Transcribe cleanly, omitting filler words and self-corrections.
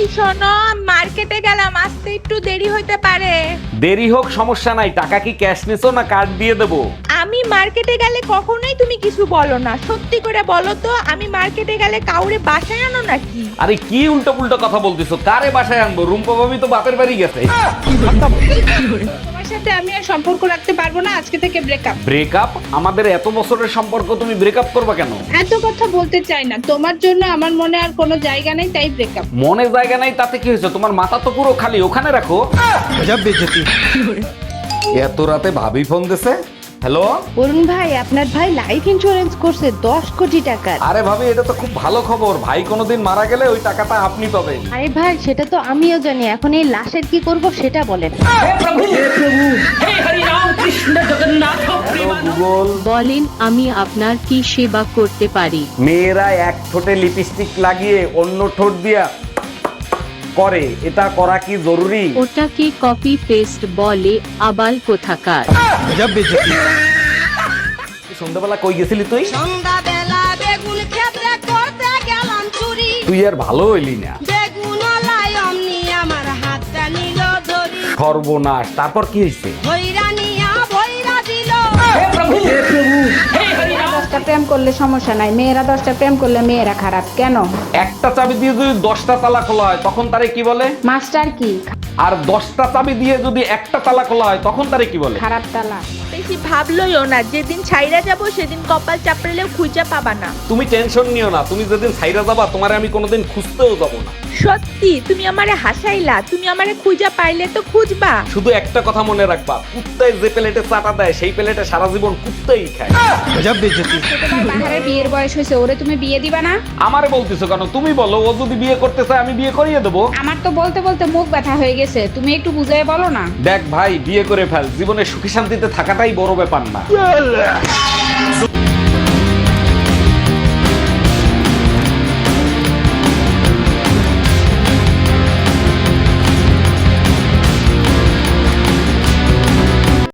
এই শোনো, মার্কেটে গেলাম, আসতে একটু দেরি হইতে পারে। দেরি হোক সমস্যা নাই, টাকা কি ক্যাশ নিছো না কার্ড দিয়ে দেবো? আমি মার্কেটে গেলে কখনোই তুমি কিছু বলো না, সত্যি করে বলো তো, আমি মার্কেটে গেলে কাউরে বাসায় আনো নাকি? আরে কি উল্টো পুল্টো কথা বলতেছো? কারে বাসায় আনবো? রুম্পা ভাবি তো বাপের বাড়ি গেছে। তোমার সাথে আমি আর সম্পর্ক রাখতে পারবো না, আজকে থেকে ব্রেকআপ। ব্রেকআপ? আমাদের এত বছরের সম্পর্ক, তুমি ব্রেকআপ করবা কেন? এত কথা বলতে চাই না, তোমার জন্য আমার মনে আর কোনো জায়গা নেই, তাই ব্রেকআপ। মনে জায়গা নাই তাতে কি হয়েছে? তোমার মাথা তো পুরো খালি, ওখানে রাখো। এত রাতে ভাবি ফোন দিছে। হ্যালো। অরুণ ভাই, আপনার ভাই লাইফ ইন্স্যুরেন্স করছে 10 কোটি টাকার। আরে ভাবি, এটা তো খুব ভালো খবর। ভাই কোনোদিন মারা গেলে ওই টাকাটা আপনি পাবেন। আরে ভাই, সেটা তো আমিও জানি, এখন এই লাশের কি করব সেটা বলেন। গুগল। বলেন আমি আপনার কি সেবা করতে পারি? মেয়েরা এক ঠোঁটে লিপস্টিক লাগিয়ে অন্য ঠোঁট দিয়া করে, এটা করা কি জরুরি? ওটাকে কপি পেস্ট বলে, আবাল কোথাকার। সন্ধ্যাবেলা কই গেছিলি তুই? সন্ধ্যাবেলা বেগুন ক্ষেত্রে করতে গেলাম চুরি, তুই আর ভালো হইলি না। বেগুন লাই অমনি আমার হাতটা নিল ধরি, সর্বনাশ। তারপর কি হয়েছে? ভৈরা নিয়া ভৈরা দিল। 10টা প্রেম করলে সমস্যা নাই, মেয়েরা 10টা প্রেম করলে মেয়েরা খারাপ কেন? একটা চাবি দিয়ে যদি 10টা তালা খোলা হয় তখন তারে কি বলে? মাস্টার কি? আর 10টা চাবি দিয়ে যদি একটা তালা খোলা হয় তখন তারে কি বলে? খারাপ তালা। বেশি ভাবলইও না, যেদিন ছাইরা যাব সেদিন কপাল চাপড়েলেও খুঁজে পাবা না। তুমি টেনশন নিও না, তুমি যেদিন ছাইরা যাবা তোমারে আমি কোনোদিন খুঁজতেও যাব না। সত্যি তুমি আমারে হাসাইলা, তুমি আমারে খুঁজা পাইলে তো খুঁজবা। শুধু একটা কথা মনে রাখবা, কুত্তায় যে প্লেটে চাটা দেয় সেই প্লেটে সারা জীবন কুত্তাই খায়। তোমার বাহারের বিয়ের বয়স হয়েছে, ওরে তুমি বিয়ে দিবা না? আমারে বলতেছো কেন? তুমি বলো, ও যদি বিয়ে করতে চায় আমি বিয়ে করিয়ে দেবো। আমার তো বলতে বলতে মুখ ব্যথা হয়ে গেছে, তুমি একটু বুঝিয়ে বলো না। দেখ ভাই, বিয়ে করে ফেল, জীবনে সুখী শান্তিতে থাকাটাই বড় ব্যাপার না।